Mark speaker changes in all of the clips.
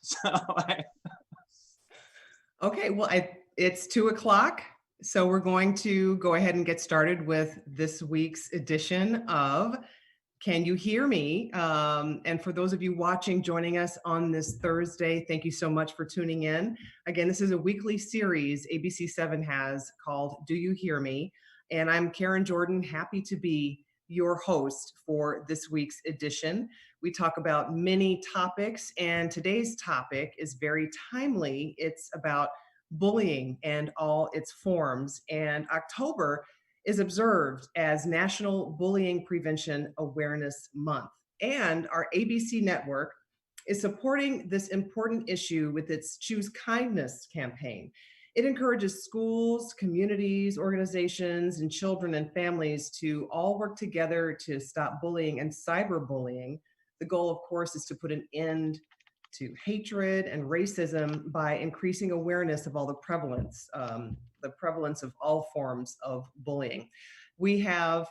Speaker 1: So I,
Speaker 2: Okay, well, it's 2 o'clock, so we're going to go ahead and get started with this week's edition of Can You Hear Me? And for those of you watching, joining us on this Thursday, thank you so much for tuning in. Again, this is a weekly series ABC7 has called Do You Hear Me? And I'm Karen Jordan, happy to be your host for this week's edition. We talk about many topics, and today's topic is very timely. It's about bullying and all its forms. And October is observed as National Bullying Prevention Awareness Month. And our ABC network is supporting this important issue with its Choose Kindness campaign. It encourages schools, communities, organizations, and children and families to all work together to stop bullying and cyberbullying. The goal, of course, is to put an end to hatred and racism by increasing awareness of all the prevalence of all forms of bullying. We have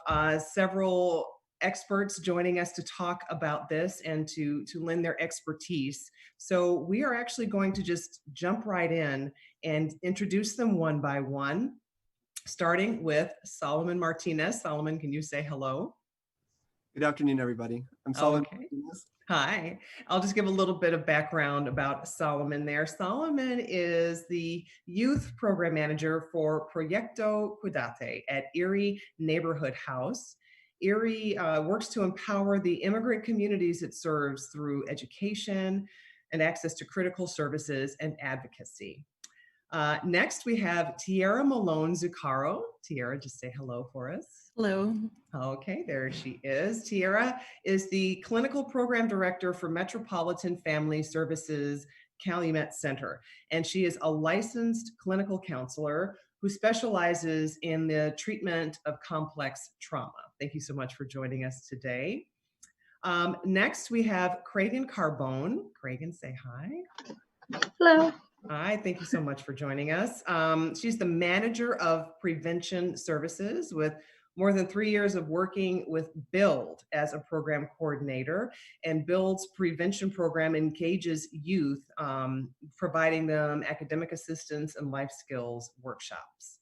Speaker 2: several experts joining us to talk about this and to lend their expertise. So we are actually going to just jump right in and introduce them one by one, starting with Solomon Martinez. Solomon, can you say hello?
Speaker 3: Good afternoon, everybody. I'm Solomon
Speaker 2: Okay.
Speaker 3: Martinez.
Speaker 2: Hi. I'll just give a little bit of background about Solomon there. Solomon is the youth program manager for Proyecto Cuidate at Erie Neighborhood House. Erie works to empower the immigrant communities it serves through education and access to critical services and advocacy. Next, we have Tiara Malone Zuccaro. Tiara, just say hello for us.
Speaker 4: Hello.
Speaker 2: Okay, there she is. Tiara is the clinical program director for Metropolitan Family Services Calumet Center, and she is a licensed clinical counselor who specializes in the treatment of complex trauma. Thank you so much for joining us today. Next, we have Cragen Carbone. Cragen, say hi.
Speaker 4: Hello.
Speaker 2: Hi, thank you so much for joining us. She's the manager of prevention services with more than 3 years of working with Build as a program coordinator. And Build's prevention program engages youth, providing them academic assistance and life skills workshops.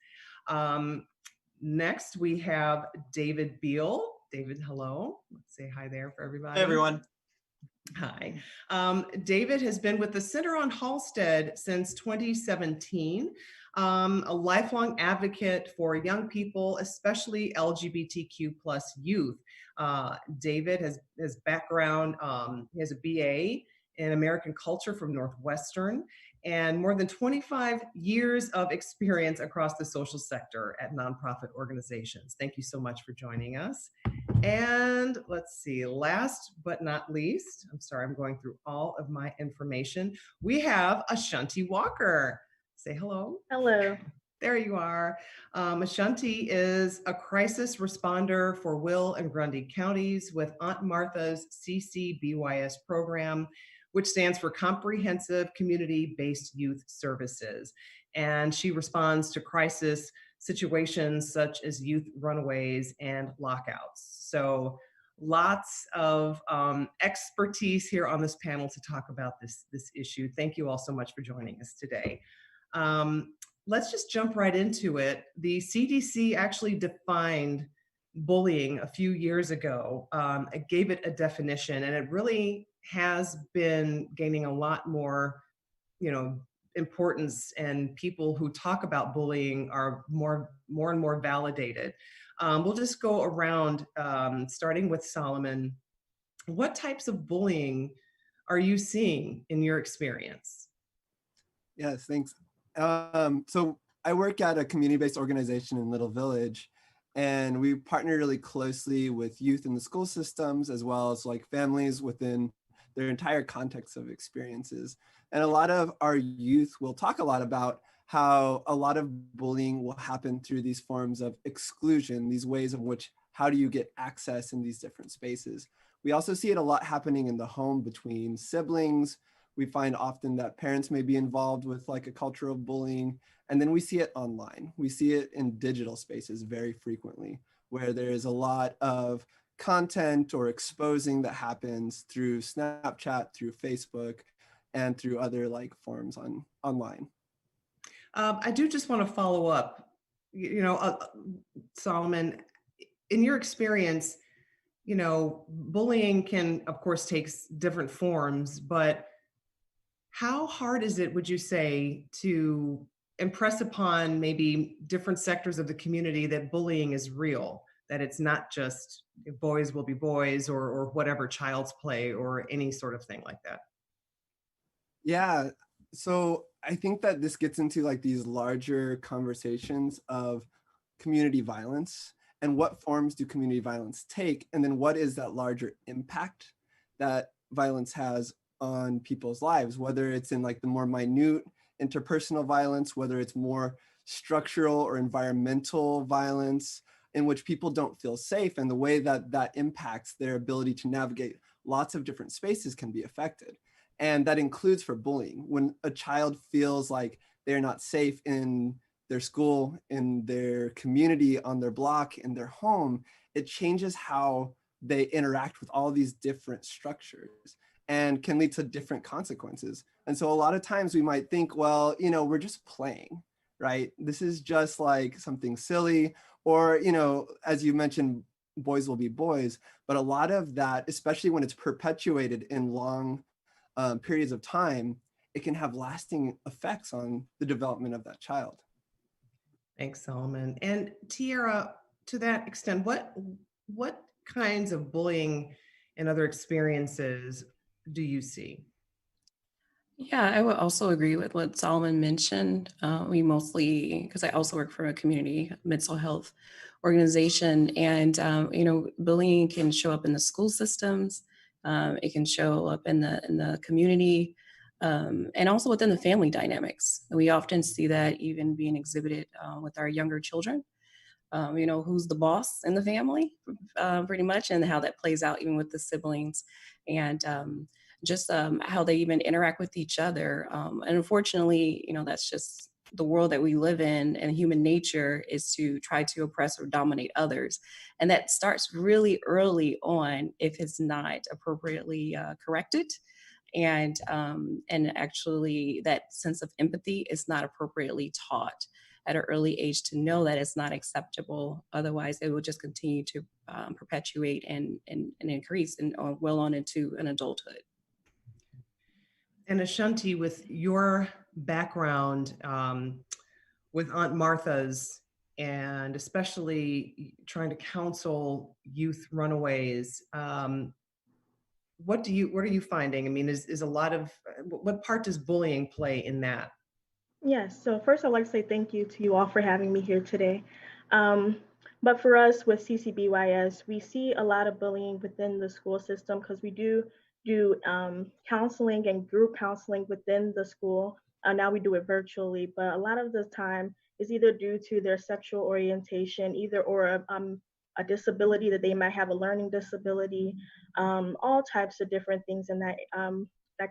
Speaker 2: Next, we have David Beal. David, hello. Let's say hi there for everybody.
Speaker 1: hey everyone.
Speaker 2: Hi. David has been with the Center on Halsted since 2017, a lifelong advocate for young people, especially LGBTQ plus youth. David has his background, he has a BA in American culture from Northwestern and more than 25 years of experience across the social sector at nonprofit organizations. Thank you so much for joining us. And let's see, last but not least, I'm sorry, I'm going through all of my information. We have Ashanti Walker. Say hello.
Speaker 4: Hello.
Speaker 2: There you are. Ashanti is a crisis responder for Will and Grundy counties with Aunt Martha's CCBYS program, which stands for Comprehensive Community-Based Youth Services. And she responds to crisis situations such as youth runaways and lockouts. So lots of expertise here on this panel to talk about this issue. Thank you all so much for joining us today. Let's just jump right into it. The CDC actually defined bullying a few years ago. It gave it a definition, and it really has been gaining a lot more, importance, and people who talk about bullying are more and more validated. We'll just go around, starting with Solomon. What types of bullying are you seeing in your experience?
Speaker 3: Yes, thanks. So I work at a community-based organization in Little Village, and we partner really closely with youth in the school systems, as well as like families within their entire context of experiences. And a lot of our youth will talk a lot about how a lot of bullying will happen through these forms of exclusion, these ways in which, how do you get access in these different spaces? We also see it a lot happening in the home between siblings. We find often that parents may be involved with like a culture of bullying. And then we see it online. We see it in digital spaces very frequently, where there is a lot of content or exposing that happens through Snapchat, through Facebook, and through other like forms online.
Speaker 2: I do just want to follow up, Solomon, in your experience, bullying can, of course, takes different forms, but how hard is it, would you say, to impress upon maybe different sectors of the community that bullying is real, that it's not just boys will be boys or whatever, child's play or any sort of thing like that?
Speaker 3: Yeah. So I think that this gets into like these larger conversations of community violence and what forms do community violence take? And then what is that larger impact that violence has on people's lives, whether it's in like the more minute interpersonal violence, whether it's more structural or environmental violence in which people don't feel safe, and the way that that impacts their ability to navigate lots of different spaces can be affected. And that includes for bullying. When a child feels like they're not safe in their school, in their community, on their block, in their home, it changes how they interact with all these different structures and can lead to different consequences. And so a lot of times we might think, well, we're just playing, right? This is just like something silly, or, as you mentioned, boys will be boys. But a lot of that, especially when it's perpetuated in long periods of time, it can have lasting effects on the development of that child.
Speaker 2: Thanks, Solomon. And Tiara, to that extent, what kinds of bullying and other experiences do you see?
Speaker 1: Yeah, I would also agree with what Solomon mentioned. We mostly, because I also work for a community mental health organization, and bullying can show up in the school systems. It can show up in the community, and also within the family dynamics. We often see that even being exhibited with our younger children. Who's the boss in the family, pretty much, and how that plays out even with the siblings, and just how they even interact with each other. And unfortunately, that's just the world that we live in, and human nature is to try to oppress or dominate others. And that starts really early on if it's not appropriately corrected. And actually that sense of empathy is not appropriately taught at an early age to know that it's not acceptable. Otherwise, it will just continue to perpetuate and increase and well on into an adulthood.
Speaker 2: And Ashanti, with your background with Aunt Martha's, and especially trying to counsel youth runaways, what are you finding? I mean, is a lot of what part does bullying play in that?
Speaker 4: Yes, so first I'd like to say thank you to you all for having me here today. Um, but for us with CCBYS, we see a lot of bullying within the school system because we do counseling and group counseling within the school. Now we do it virtually, but a lot of the time is either due to their sexual orientation, either or a disability that they might have, a learning disability, all types of different things in that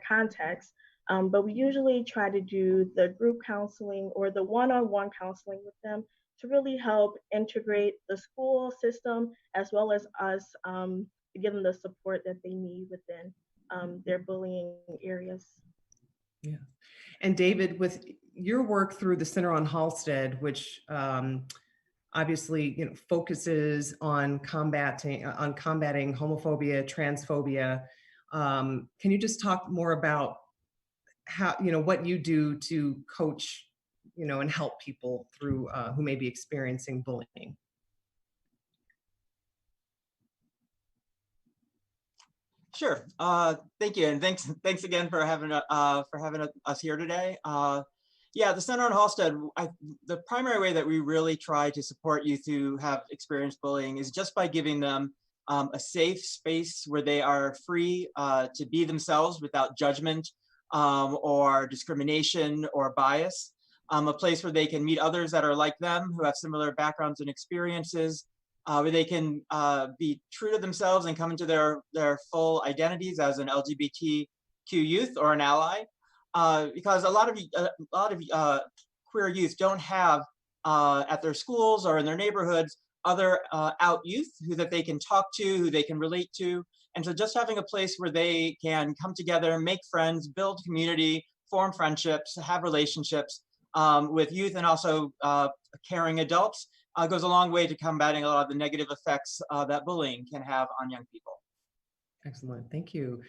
Speaker 4: context. But we usually try to do the group counseling or the one-on-one counseling with them to really help integrate the school system as well as us, to give them the support that they need within their bullying areas.
Speaker 2: Yeah. And David, with your work through the Center on Halstead, which obviously focuses on combating homophobia, transphobia, can you just talk more about how what you do to coach and help people through who may be experiencing bullying?
Speaker 5: Sure. Thank you, and thanks again for having us here today. Yeah, the Center on Halstead. The primary way that we really try to support youth who have experienced bullying is just by giving them a safe space where they are free to be themselves without judgment or discrimination or bias. A place where they can meet others that are like them, who have similar backgrounds and experiences, where they can be true to themselves and come into their full identities as an LGBTQ youth or an ally. Because a lot of queer youth don't have at their schools or in their neighborhoods other out youth that they can talk to, who they can relate to, And so just having a place where they can come together, make friends, build community, form friendships, have relationships with youth and also caring adults goes a long way to combating a lot of the negative effects that bullying can have on young people.
Speaker 2: Excellent. Thank you.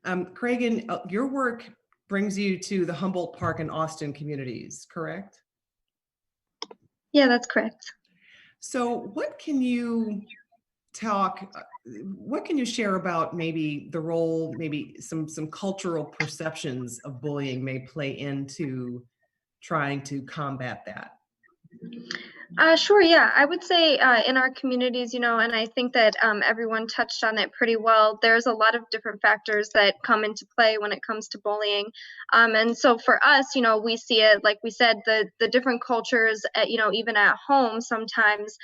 Speaker 2: Cragen, your work brings you to the Humboldt Park and Austin communities, correct?
Speaker 6: Yeah, that's correct.
Speaker 2: So what can you what can you share about maybe the role, maybe some cultural perceptions of bullying may play into trying to combat that?
Speaker 6: Sure, yeah. I would say in our communities, and I think that everyone touched on it pretty well, there's a lot of different factors that come into play when it comes to bullying. And so for us, we see it, like we said, the different cultures, even at home sometimes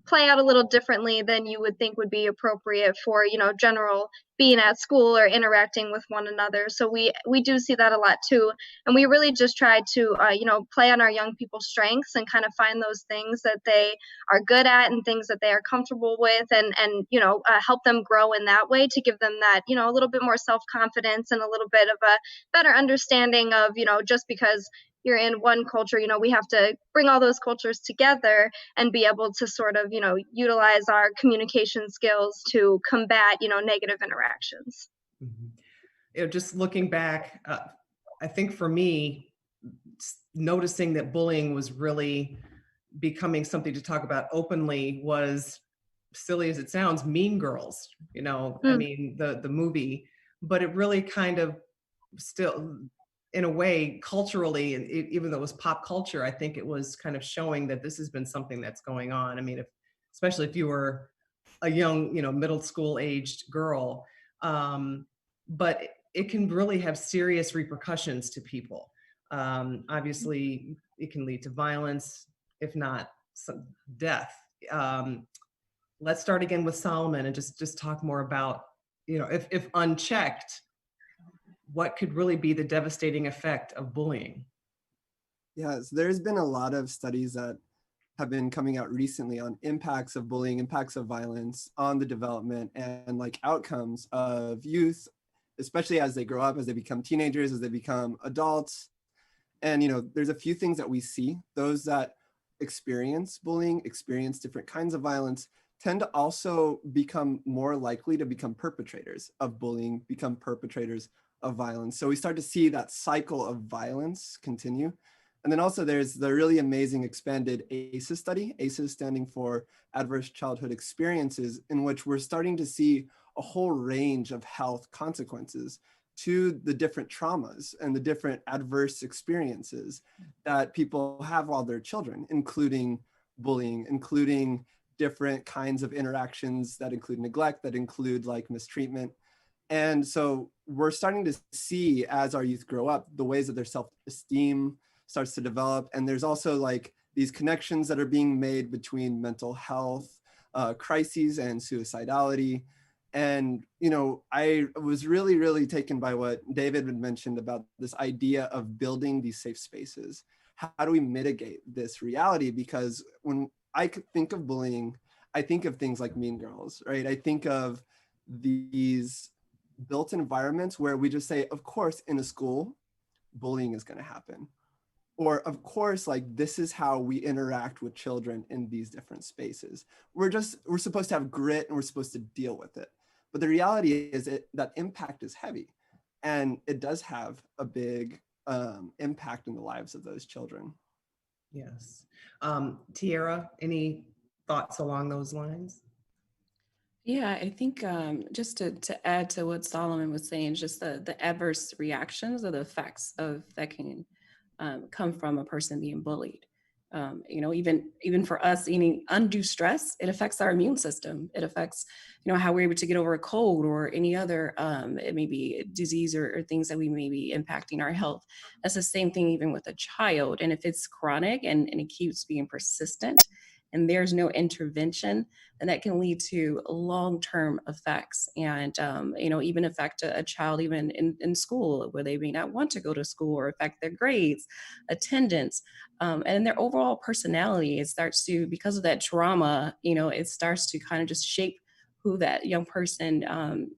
Speaker 6: play out a little differently than you would think would be appropriate for, general being at school or interacting with one another. So we do see that a lot too. And we really just try to play on our young people's strengths and kind of find those things that they are good at and things that they are comfortable with, and help them grow in that way, to give them that a little bit more self-confidence and a little bit of a better understanding of just because you're in one culture, we have to bring all those cultures together and be able to sort of utilize our communication skills to combat negative interactions.
Speaker 2: Mhm. Just looking back, I think for me, noticing that bullying was really becoming something to talk about openly was, silly as it sounds, Mean Girls. I
Speaker 6: Mm.
Speaker 2: mean, the movie, but it really kind of still, in a way, culturally, and even though it was pop culture, I think it was kind of showing that this has been something that's going on. I mean, especially if you were a young, middle school aged girl, but it can really have serious repercussions to people. Obviously, it can lead to violence, if not some death. Um, let's start again with Solomon and just talk more about, if unchecked, what could really be the devastating effect of bullying?
Speaker 3: Yes, there's been a lot of studies that have been coming out recently on impacts of bullying, impacts of violence on the development and like outcomes of youth, especially as they grow up, as they become teenagers, as they become adults. And there's a few things that we see. Those that experience bullying, experience different kinds of violence, tend to also become more likely to become perpetrators of bullying, become perpetrators of violence. So we start to see that cycle of violence continue. And then also there's the really amazing expanded ACEs study, ACEs standing for Adverse Childhood Experiences, in which we're starting to see a whole range of health consequences to the different traumas and the different adverse experiences that people have while they're children, including bullying, including different kinds of interactions that include neglect, that include like mistreatment. And so we're starting to see, as our youth grow up, the ways that their self-esteem starts to develop. And there's also like these connections that are being made between mental health crises and suicidality. And, I was really, really taken by what David had mentioned about this idea of building these safe spaces. How do we mitigate this reality? Because when I think of bullying, I think of things like Mean Girls, right? I think of these built environments where we just say, of course, in a school, bullying is going to happen. Or of course, like this is how we interact with children in these different spaces. We're supposed to have grit and we're supposed to deal with it. But the reality is that impact is heavy, and it does have a big impact in the lives of those children.
Speaker 2: Yes. Tiara, any thoughts along those lines?
Speaker 1: Yeah, I think just to add to what Solomon was saying, just the adverse reactions or the effects of that can come from a person being bullied. Even for us, eating undue stress, it affects our immune system. It affects, how we're able to get over a cold or any other, it may be disease or things that we may be impacting our health. That's the same thing even with a child. And if it's chronic and it keeps being persistent and there's no intervention, then that can lead to long-term effects and, even affect a child even in school where they may not want to go to school or affect their grades, attendance, and their overall personality. It starts to, because of that trauma, it starts to kind of just shape who that young person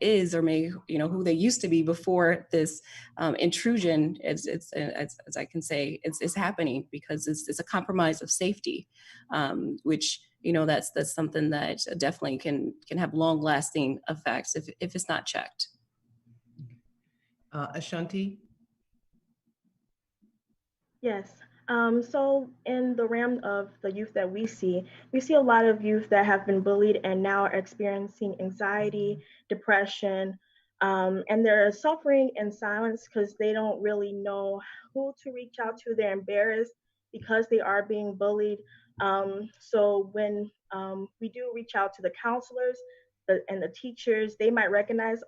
Speaker 1: is, or may, who they used to be before this intrusion, as I can say, it's happening, because it's a compromise of safety, which, that's something that definitely can have long lasting effects if it's not checked.
Speaker 2: Ashanti?
Speaker 4: Yes. So in the realm of the youth that we see a lot of youth that have been bullied and now are experiencing anxiety, depression, and they're suffering in silence because they don't really know who to reach out to. They're embarrassed because they are being bullied. So when we do reach out to the counselors and the teachers, they might recognize,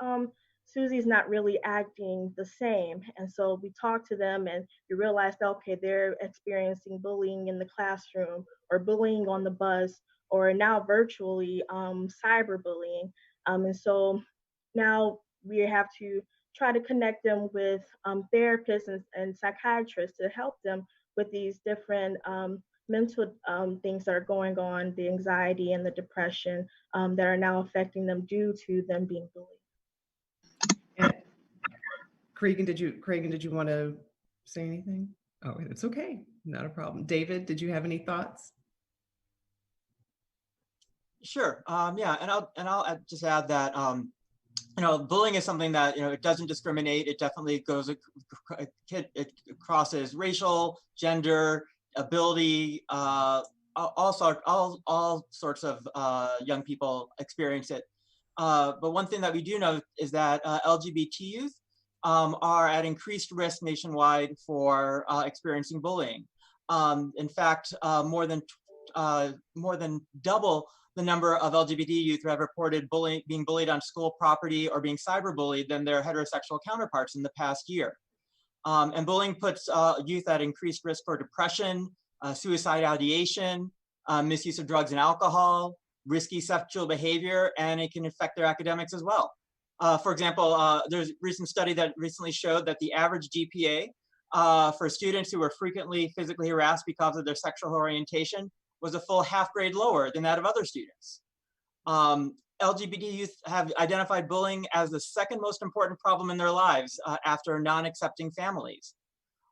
Speaker 4: Susie's not really acting the same. And so we talk to them and we realize that, okay, they're experiencing bullying in the classroom or bullying on the bus or now virtually cyberbullying. And so now we have to try to connect them with therapists and psychiatrists to help them with these different mental things that are going on, the anxiety and the depression that are now affecting them due to them being bullied.
Speaker 2: And Craig, did you want to say anything? Oh, it's okay. Not a problem. David, did you have any thoughts?
Speaker 5: Sure. Yeah, and I'll just add that bullying is something that it doesn't discriminate. It definitely goes it crosses racial, gender, ability. All sorts of young people experience it. But one thing that we do know is that LGBT youth are at increased risk nationwide for experiencing bullying. In fact, more than double the number of LGBT youth who have reported being bullied on school property or being cyberbullied than their heterosexual counterparts in the past year. And bullying puts youth at increased risk for depression, suicide ideation, misuse of drugs and alcohol, risky sexual behavior, and it can affect their academics as well. For example, there's a recent study that recently showed that the average GPA for students who were frequently physically harassed because of their sexual orientation was a full half grade lower than that of other students. LGBT youth have identified bullying as the second most important problem in their lives after non-accepting families.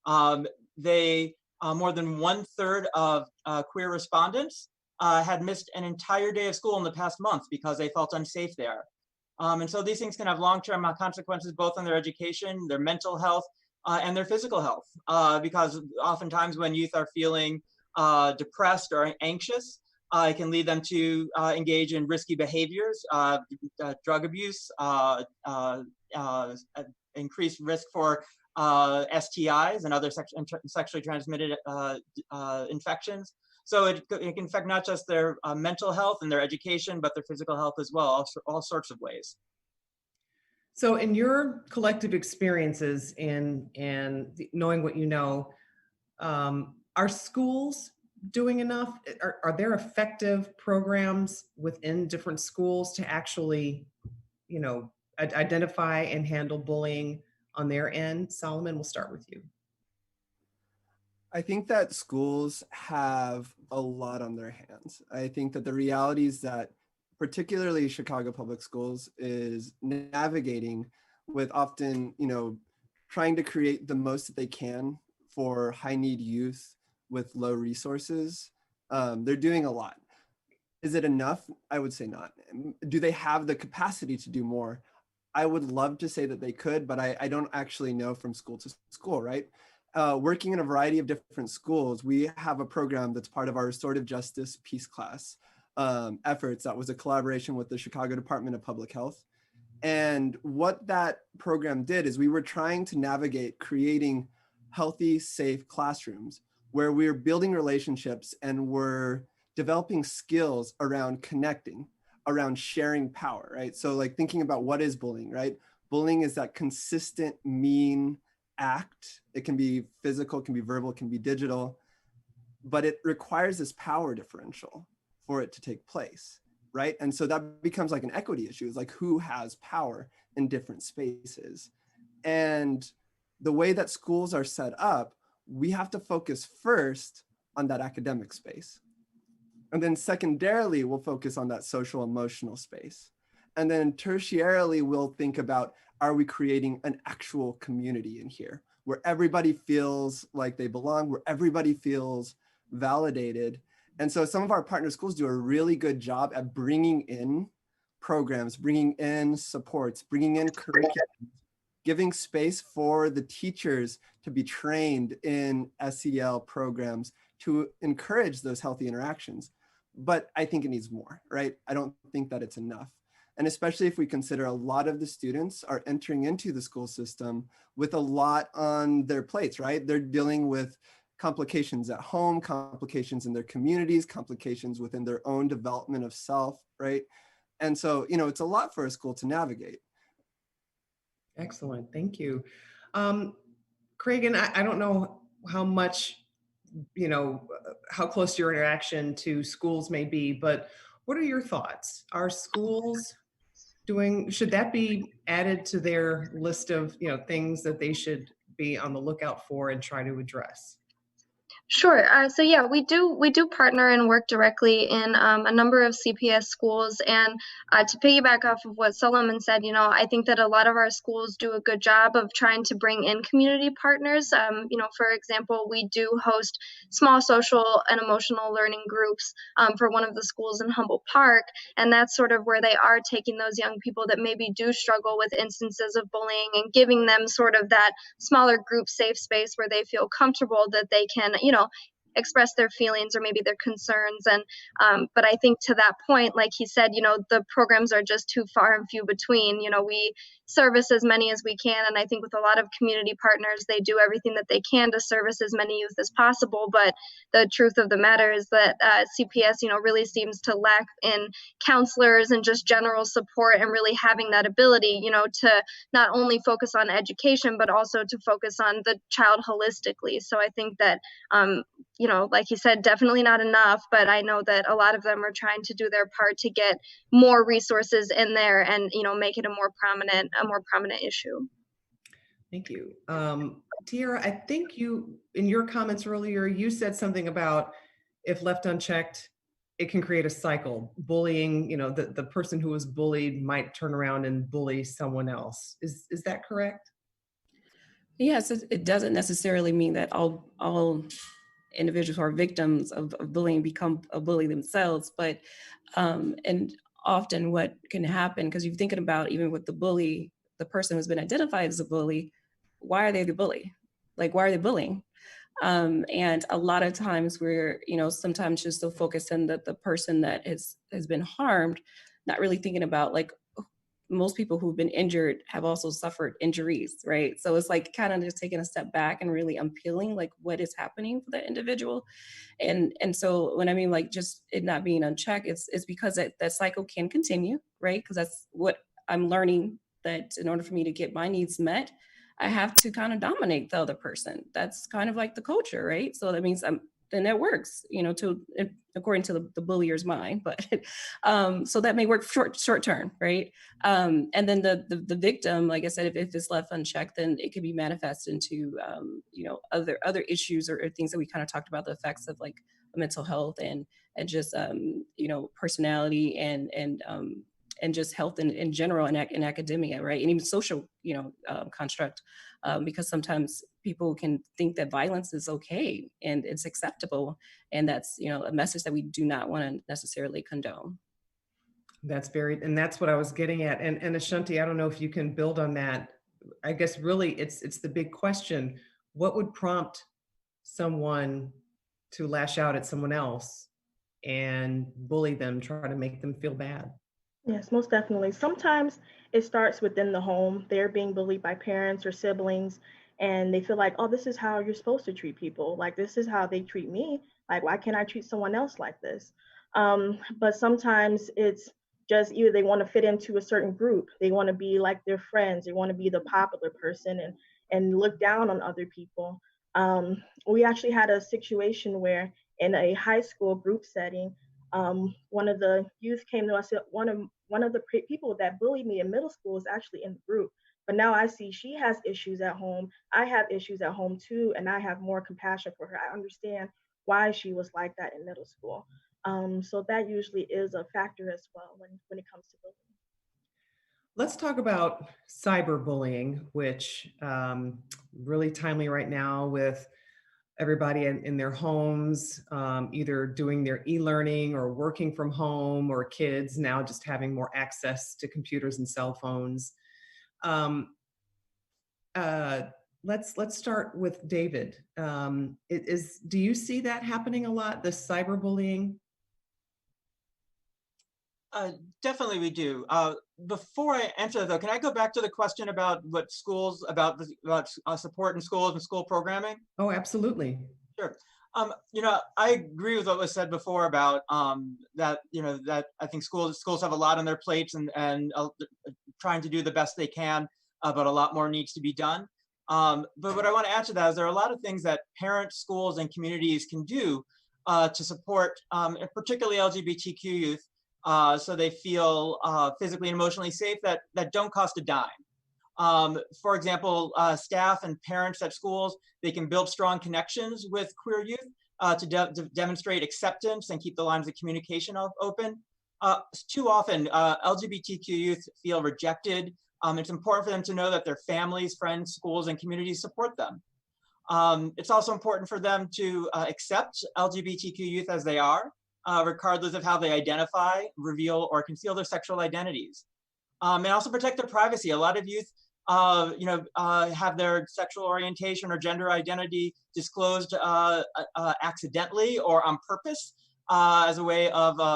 Speaker 5: More than 1/3 of queer respondents had missed an entire day of school in the past month because they felt unsafe there. And so these things can have long-term consequences both on their education, their mental health, and their physical health. Because oftentimes when youth are feeling depressed or anxious, it can lead them to engage in risky behaviors, drug abuse, increased risk for STIs and other sexually transmitted infections. So it can affect not just their mental health and their education, but their physical health as well, all sorts of ways.
Speaker 2: So in your collective experiences and knowing what you know, are schools doing enough? Are there effective programs within different schools to actually, identify and handle bullying on their end? Solomon, we'll start with you.
Speaker 3: I think that schools have a lot on their hands. I think that the realities that particularly Chicago public schools is navigating with often, trying to create the most that they can for high need youth with low resources. They're doing a lot. Is it enough? I would say not. Do they have the capacity to do more? I would love to say that they could, but I don't actually know from school to school, right? Working in a variety of different schools, we have a program that's part of our restorative justice peace class efforts. That was a collaboration with the Chicago Department of Public Health. And what that program did is we were trying to navigate creating healthy, safe classrooms where we're building relationships and we're developing skills around connecting, around sharing power, right? So like thinking about what is bullying, right? Bullying is that consistent, mean act. It can be physical, it can be verbal, it can be digital, but it requires this power differential for it to take place, right? And so that becomes like an equity issue. It's like who has power in different spaces. And the way that schools are set up, we have to focus first on that academic space. And then secondarily, we'll focus on that social emotional space. And then tertiarily, we'll think about, are we creating an actual community in here where everybody feels like they belong, where everybody feels validated? And so some of our partner schools do a really good job at bringing in programs, bringing in supports, bringing in curriculum, giving space for the teachers to be trained in SEL programs to encourage those healthy interactions. But I think it needs more, right? I don't think that it's enough. And especially if we consider a lot of the students are entering into the school system with a lot on their plates, right? They're dealing with complications at home, complications in their communities, complications within their own development of self, right? And so, it's a lot for a school to navigate.
Speaker 2: Excellent. Thank you. Craig, I don't know how much, how close your interaction to schools may be, but what are your thoughts? Are schools should that be added to their list of, things that they should be on the lookout for and try to address?
Speaker 6: Sure. So yeah, we do partner and work directly in a number of CPS schools. And to piggyback off of what Solomon said, I think that a lot of our schools do a good job of trying to bring in community partners. For example, we do host small social and emotional learning groups for one of the schools in Humboldt Park, and that's sort of where they are taking those young people that maybe do struggle with instances of bullying and giving them sort of that smaller group safe space where they feel comfortable that they can, express their feelings or maybe their concerns. And but I think to that point, like he said, the programs are just too far and few between. We service as many as we can, and I think with a lot of community partners, they do everything that they can to service as many youth as possible. But the truth of the matter is that CPS, really seems to lack in counselors and just general support and really having that ability, to not only focus on education but also to focus on the child holistically. So I think that like you said, definitely not enough, but I know that a lot of them are trying to do their part to get more resources in there and, make it a more prominent issue.
Speaker 2: Thank you. Tiara, I think in your comments earlier, you said something about if left unchecked, it can create a cycle. Bullying, the person who was bullied might turn around and bully someone else. Is that correct?
Speaker 1: Yes, it doesn't necessarily mean that all individuals who are victims of bullying become a bully themselves, but and often what can happen, because you're thinking about even with the bully, the person who's been identified as a bully, why are they the bully? Like, why are they bullying? And a lot of times we're, sometimes just so focused on the person that has been harmed, not really thinking about like most people who've been injured have also suffered injuries, right? So it's like kind of just taking a step back and really unpeeling like what is happening for that individual. And so when I mean like just it not being unchecked, it's because that cycle can continue, right? Because that's what I'm learning, that in order for me to get my needs met, I have to kind of dominate the other person. That's kind of like the culture, right? So that means then that works, to according to the bullier's mind. But so that may work short term, right? And then the victim, like I said, if it's left unchecked, then it can be manifest into other issues or things that we kind of talked about, the effects of like mental health and just personality and just health in general in academia, right? And even social, construct, because sometimes people can think that violence is okay and it's acceptable, and that's a message that we do not want to necessarily condone.
Speaker 2: And that's what I was getting at. And Ashanti, I don't know if you can build on that. I guess really it's the big question. What would prompt someone to lash out at someone else and bully them, try to make them feel bad?
Speaker 4: Yes, most definitely. Sometimes it starts within the home. They're being bullied by parents or siblings, and they feel like, oh, this is how you're supposed to treat people. Like, this is how they treat me. Like, why can't I treat someone else like this? But sometimes it's just either they want to fit into a certain group, they want to be like their friends, they want to be the popular person and look down on other people. We actually had a situation where in a high school group setting, one of the youth came to us. One of the people that bullied me in middle school is actually in the group. But now I see she has issues at home. I have issues at home too, and I have more compassion for her. I understand why she was like that in middle school. So that usually is a factor as well when it comes to bullying.
Speaker 2: Let's talk about cyberbullying, which really timely right now with everybody in their homes, either doing their e-learning or working from home, or kids now just having more access to computers and cell phones. Um, uh, let's start with David. Do you see that happening a lot, the cyberbullying?
Speaker 5: Definitely we do. Before I answer that though, can I go back to the question about what schools, about support in schools and school programming?
Speaker 2: Oh, absolutely.
Speaker 5: Sure. I agree with what was said before about that, that I think schools have a lot on their plates and trying to do the best they can, but a lot more needs to be done. But what I want to add to that is there are a lot of things that parents, schools, and communities can do to support, particularly LGBTQ youth, so they feel physically and emotionally safe, that don't cost a dime. For example, staff and parents at schools, they can build strong connections with queer youth to demonstrate acceptance and keep the lines of communication open. Too often, LGBTQ youth feel rejected. It's important for them to know that their families, friends, schools, and communities support them. It's also important for them to accept LGBTQ youth as they are, regardless of how they identify, reveal, or conceal their sexual identities. And also protect their privacy. A lot of youth have their sexual orientation or gender identity disclosed accidentally or on purpose, as a way often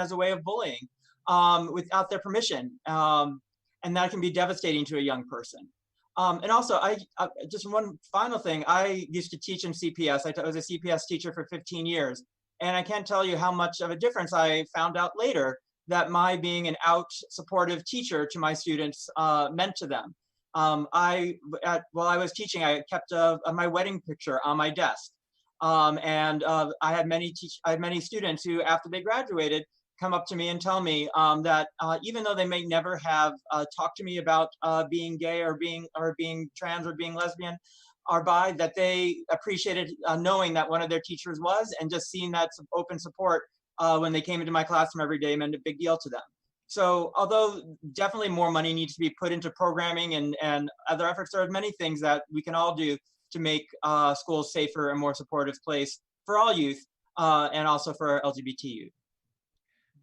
Speaker 5: as a way of bullying, without their permission, and that can be devastating to a young person. And also, just one final thing. I used to teach in CPS. I was a CPS teacher for 15 years, and I can't tell you how much of a difference I found out later that my being an out supportive teacher to my students meant to them. While I was teaching, I kept my wedding picture on my desk. And I had many students who, after they graduated, come up to me and tell me that even though they may never have talked to me about being gay or being trans or being lesbian or bi, that they appreciated knowing that one of their teachers was, and just seeing that open support when they came into my classroom every day meant a big deal to them. So although definitely more money needs to be put into programming and other efforts, there are many things that we can all do to make schools safer and more supportive place for all youth, and also for LGBT youth.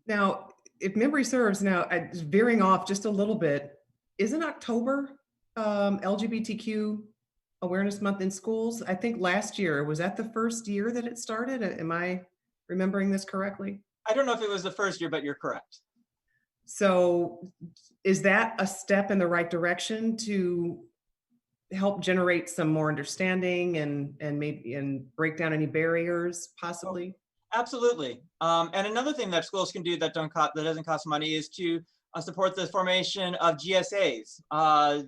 Speaker 2: Now, if memory serves, now veering off just a little bit, isn't October LGBTQ Awareness Month in schools? I think last year, was that the first year that it started? Am I remembering this correctly?
Speaker 5: I don't know if it was the first year, but you're correct.
Speaker 2: So is that a step in the right direction to help generate some more understanding and maybe break down any barriers possibly?
Speaker 5: Absolutely. And another thing that schools can do that doesn't cost money is to support the formation of GSAs.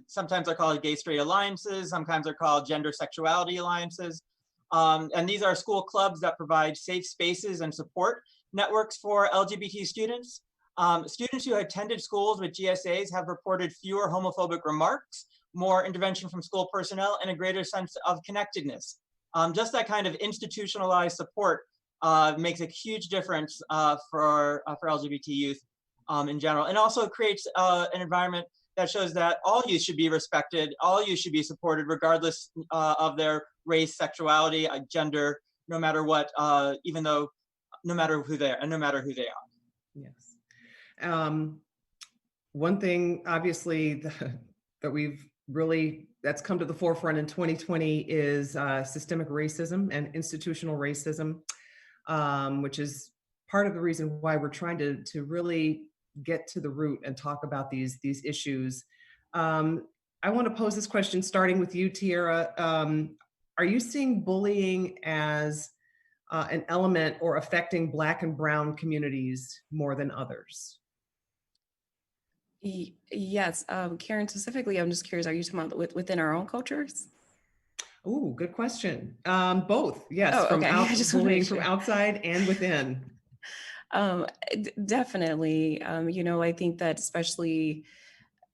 Speaker 5: Sometimes they're called gay straight alliances, sometimes they're called gender sexuality alliances. And these are school clubs that provide safe spaces and support networks for LGBT students. Students who attended schools with GSAs have reported fewer homophobic remarks, more intervention from school personnel, and a greater sense of connectedness. Just that kind of institutionalized support makes a huge difference for LGBT youth in general, and also creates an environment that shows that all youth should be respected, all youth should be supported, regardless of their race, sexuality, gender, no matter what, no matter who they are, and no matter who they are.
Speaker 2: Yes. One thing, obviously, that that's come to the forefront in 2020 is systemic racism and institutional racism, which is part of the reason why we're trying to really get to the root and talk about these issues. I want to pose this question starting with you, Tiara. Are you seeing bullying as an element or affecting Black and Brown communities more than others?
Speaker 1: Yes, Karen, specifically, I'm just curious, are you talking about within our own cultures?
Speaker 2: Oh, good question. Both, yes,
Speaker 1: Oh, okay. I just want to
Speaker 2: bullying
Speaker 1: make
Speaker 2: from
Speaker 1: sure.
Speaker 2: outside and within.
Speaker 1: Definitely. I think that especially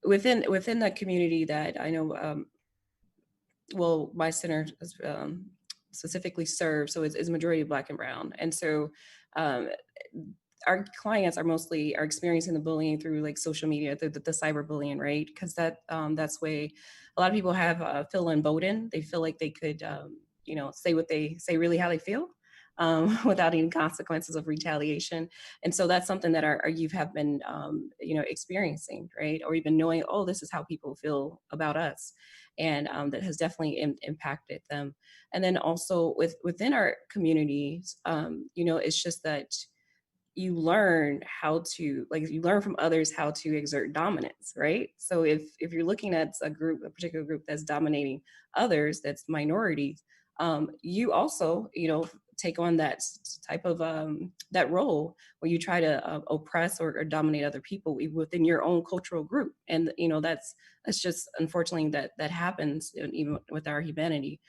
Speaker 1: within the community that I know, well, my center specifically serve, so it's majority Black and brown. And so um, our clients are experiencing the bullying through like social media, the cyberbullying, right? Because that's way a lot of people have feel emboldened. They feel like they could say what they say, really how they feel, without any consequences of retaliation. And so that's something that our youth have been experiencing, right? Or even knowing, oh, this is how people feel about us. And that has definitely impacted them. And then also within our communities, it's just that you learn how to, like, you learn from others how to exert dominance, right? So if you're looking at a particular group that's dominating others, that's minorities, you also take on type of that role where you try to oppress or dominate other people within your own cultural group. And that's just unfortunately that happens even with our humanity.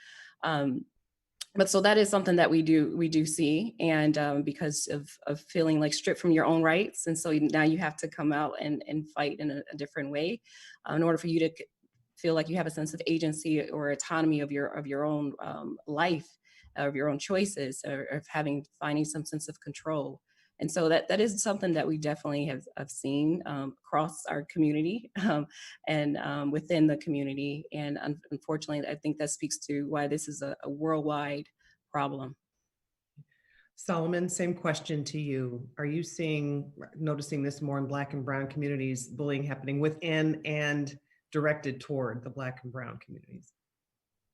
Speaker 1: But so that is something that we do see. And because of feeling like stripped from your own rights, and so now you have to come out and fight in a different way, in order for you to feel like you have a sense of agency or autonomy of your own life, of your own choices, or of finding some sense of control. And so that is something that we definitely have seen across our community, and within the community. And unfortunately, I think that speaks to why this is a worldwide problem.
Speaker 2: Solomon, same question to you. Are you noticing this more in Black and brown communities, bullying happening within and directed toward the Black and brown communities?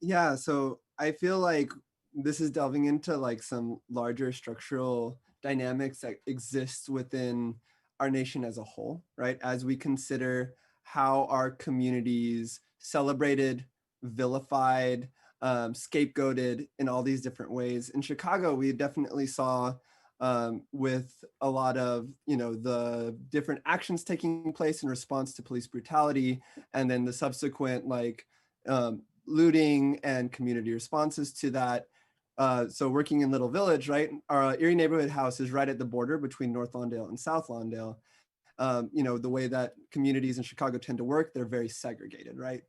Speaker 3: Yeah, so I feel like this is delving into like some larger structural dynamics that exist within our nation as a whole, right? As we consider how our communities celebrated, vilified, scapegoated in all these different ways. In Chicago, we definitely saw with a lot of the different actions taking place in response to police brutality, and then the subsequent looting and community responses to that. So working in Little Village, right? Our Erie Neighborhood House is right at the border between North Lawndale and South Lawndale. The way that communities in Chicago tend to work, they're very segregated, right?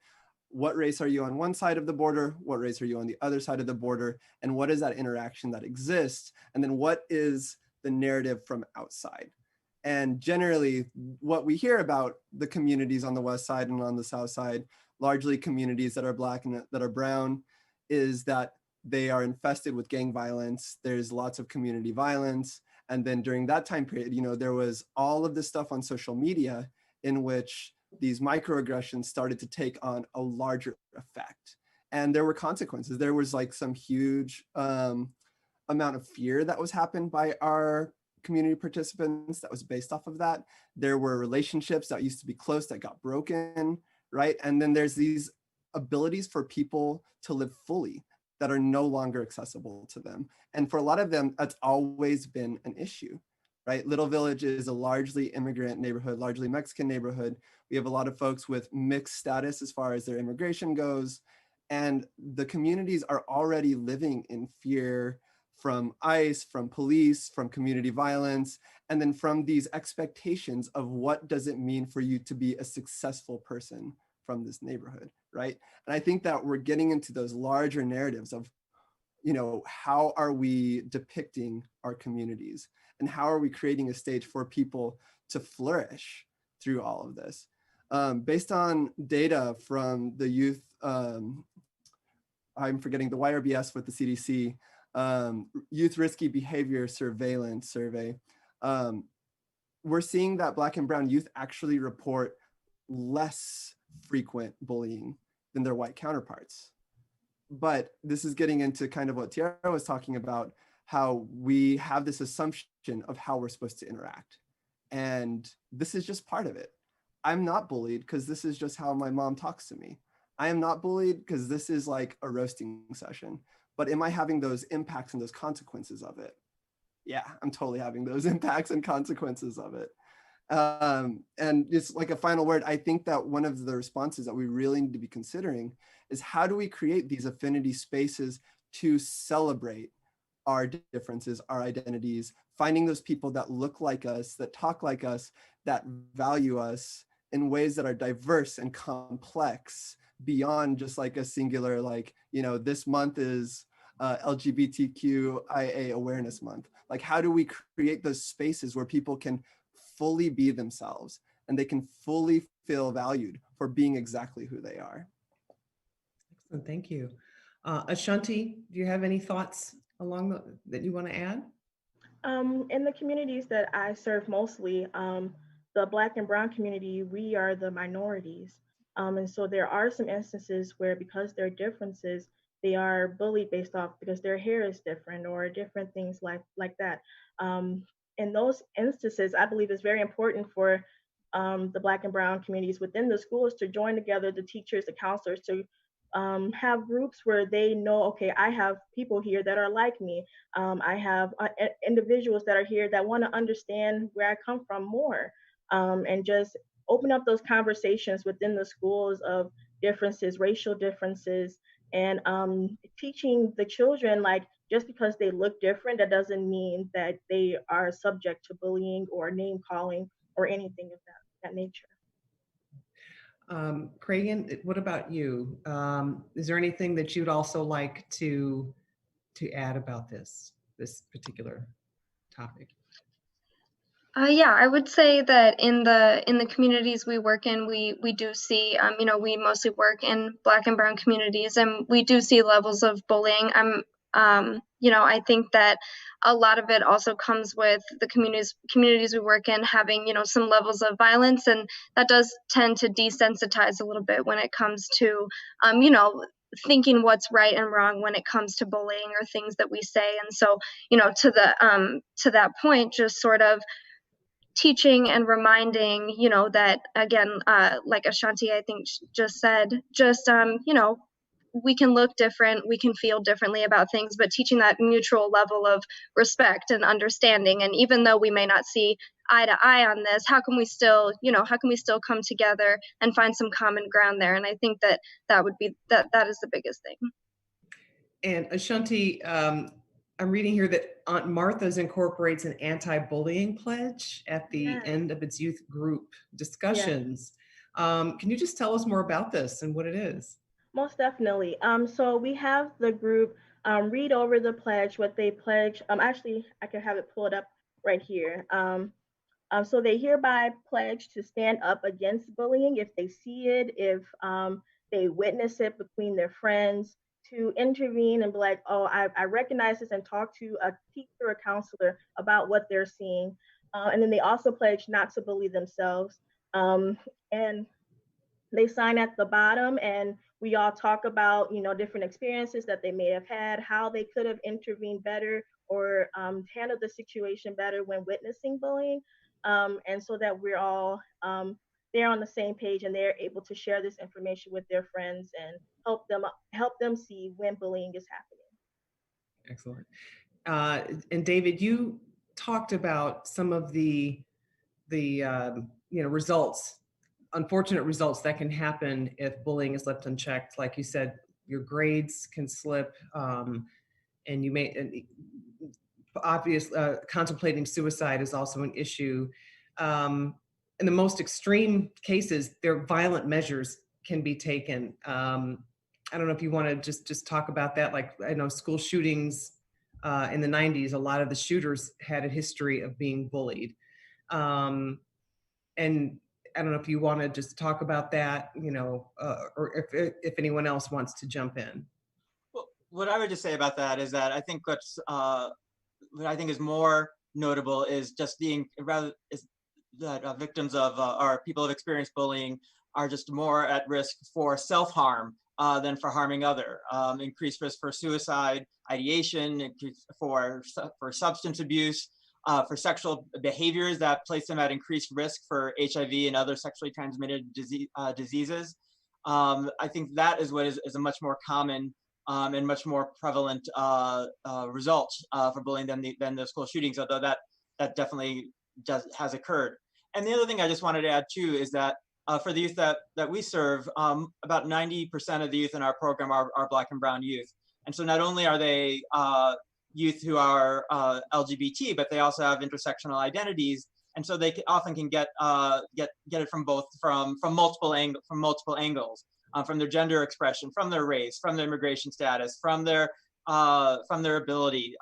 Speaker 3: What race are you on one side of the border? What race are you on the other side of the border? And what is that interaction that exists? And then what is the narrative from outside? And generally, what we hear about the communities on the west side and on the south side, largely communities that are Black and that are brown, is that they are infested with gang violence. There's lots of community violence. And then during that time period, there was all of this stuff on social media in which these microaggressions started to take on a larger effect. And there were consequences. There was like some huge amount of fear that was happened by our community participants that was based off of that. There were relationships that used to be close that got broken, right? And then there's these abilities for people to live fully that are no longer accessible to them. And for a lot of them, that's always been an issue, right? Little Village is a largely immigrant neighborhood, largely Mexican neighborhood. We have a lot of folks with mixed status as far as their immigration goes. And the communities are already living in fear from ICE, from police, from community violence, and then from these expectations of what does it mean for you to be a successful person from this neighborhood, right? And I think that we're getting into those larger narratives of, how are we depicting our communities and how are we creating a stage for people to flourish through all of this? Based on data from the youth, I'm forgetting the YRBS with the CDC, Youth Risky Behavior Surveillance Survey, we're seeing that Black and brown youth actually report less frequent bullying than their white counterparts. But this is getting into kind of what Tiara was talking about, how we have this assumption of how we're supposed to interact. And this is just part of it. I'm not bullied because this is just how my mom talks to me. I am not bullied because this is like a roasting session. But am I having those impacts and those consequences of it? Yeah, I'm totally having those impacts and consequences of it. And just like a final word, I think that one of the responses that we really need to be considering is how do we create these affinity spaces to celebrate our differences, our identities, finding those people that look like us, that talk like us, that value us in ways that are diverse and complex beyond just like a singular, this month is LGBTQIA Awareness Month. Like, how do we create those spaces where people can fully be themselves and they can fully feel valued for being exactly who they are?
Speaker 2: Excellent, thank you. Ashanti, do you have any thoughts that you want to add?
Speaker 4: In the communities that I serve mostly, the Black and Brown community, we are the minorities. And so there are some instances where, because there are differences, they are bullied based off because their hair is different or different things like that. Um, in those instances, I believe it's very important for the Black and Brown communities within the schools to join together, the teachers, the counselors, to have groups where they know, okay, I have people here that are like me. I have individuals that are here that want to understand where I come from more, and just open up those conversations within the schools of differences, racial differences, and teaching the children, like, just because they look different, that doesn't mean that they are subject to bullying or name calling or anything of that nature.
Speaker 2: Cragen, what about you? Is there anything that you'd also like to add about this particular topic?
Speaker 6: Yeah, I would say that in the communities we work in, we do see, you know, we mostly work in Black and Brown communities, and we do see levels of bullying. You know, I think that a lot of it also comes with the communities we work in having, you know, some levels of violence, and that does tend to desensitize a little bit when it comes to, you know, thinking what's right and wrong when it comes to bullying or things that we say. And so, you know, to that point, just sort of teaching and reminding, you know, that again, like Ashanti, I think just said, just, you know, we can look different, we can feel differently about things, but teaching that mutual level of respect and understanding. And even though we may not see eye to eye on this, how can we still, you know, how can we still come together and find some common ground there? And I think that that is the biggest thing.
Speaker 2: And Ashanti, I'm reading here that Aunt Martha's incorporates an anti-bullying pledge at the
Speaker 4: Yes,
Speaker 2: end of its youth group
Speaker 4: yes.
Speaker 2: discussions. Can you just tell us more about this and what it is?
Speaker 4: Most definitely. So we have the group read over the pledge, what they pledge. Actually, I can have it pulled up right here. So they hereby pledge to stand up against bullying if they see it, if they witness it between their friends, to intervene and be like, oh, I recognize this, and talk to a teacher or counselor about what they're seeing. And then they also pledge not to bully themselves. And they sign at the bottom, and we all talk about, you know, different experiences that they may have had, how they could have intervened better or handled the situation better when witnessing bullying, and so that we're all they're on the same page and they're able to share this information with their friends and help them see when bullying is happening.
Speaker 2: Excellent. And David, you talked about some of the you know, unfortunate results that can happen if bullying is left unchecked. Like you said, your grades can slip, and you may, and obvious, contemplating suicide is also an issue. In the most extreme cases, there violent measures can be taken. I don't know if you want to just talk about that. Like, I know school shootings in the 90s, a lot of the shooters had a history of being bullied. And I don't know if you want to just talk about that, you know, or if anyone else wants to jump in.
Speaker 5: Well, what I would just say about that is that I think what I think is more notable is just being rather is that victims of or people who have experienced bullying are just more at risk for self-harm than for harming other. Increased risk for suicide, ideation, for substance abuse, for sexual behaviors that place them at increased risk for HIV and other sexually transmitted diseases. I think that is what is a much more common and much more prevalent result for bullying than the school shootings, although that definitely has occurred. And the other thing I just wanted to add too is that for the youth that we serve, about 90% of the youth in our program are Black and Brown youth. And so not only are they youth who are LGBT, but they also have intersectional identities, and so they often can get it from multiple angles, from their gender expression, from their race, from their immigration status, from their from their ability.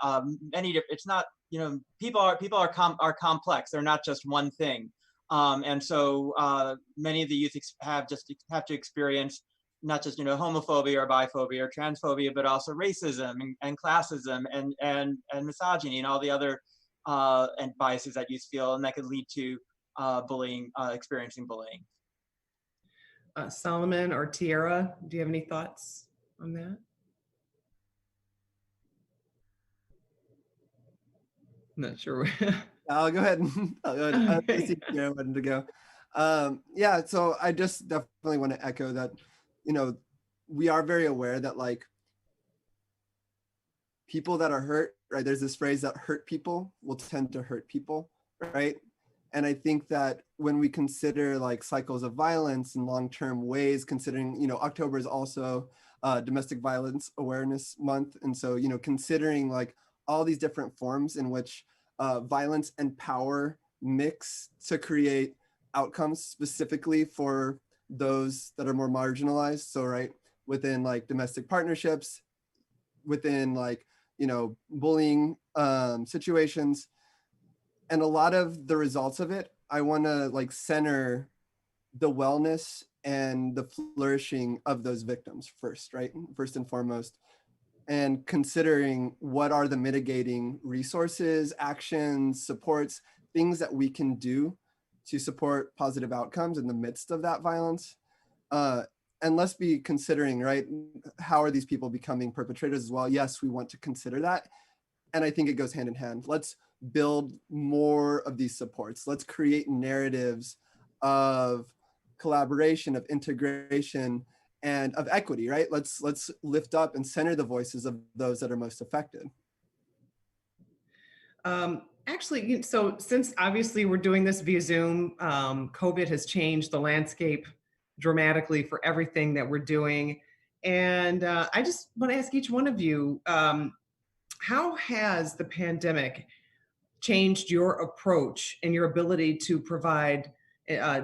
Speaker 5: It's not, people are complex. They're not just one thing. And so many of the youth have to experience not just homophobia or biphobia or transphobia, but also racism and classism and misogyny and all the other and biases that youth feel, and that could lead to bullying, experiencing bullying.
Speaker 2: Solomon or Tiara, do you have any thoughts on that? Not sure.
Speaker 3: I'll go ahead. I'll go ahead. I
Speaker 2: Okay.
Speaker 3: see Tiara wanted to go. Yeah, so I just definitely want to echo that, we are very aware that like people that are hurt, right? There's this phrase that hurt people will tend to hurt people, right? And I think that when we consider like cycles of violence and long-term ways, considering, October is also Domestic Violence Awareness Month. And so, considering like all these different forms in which violence and power mix to create outcomes specifically for those that are more marginalized. So, right, within like domestic partnerships, within like, bullying situations, and a lot of the results of it, I want to like center the wellness and the flourishing of those victims first, right? First and foremost, and considering what are the mitigating resources, actions, supports, things that we can do to support positive outcomes in the midst of that violence. And let's be considering, right, how are these people becoming perpetrators as well? Yes, we want to consider that. And I think it goes hand in hand. Let's build more of these supports. Let's create narratives of collaboration, of integration, and of equity, right? Let's lift up and center the voices of those that are most affected.
Speaker 2: Actually, so since obviously we're doing this via Zoom, COVID has changed the landscape dramatically for everything that we're doing. And I just want to ask each one of you, how has the pandemic changed your approach and your ability to provide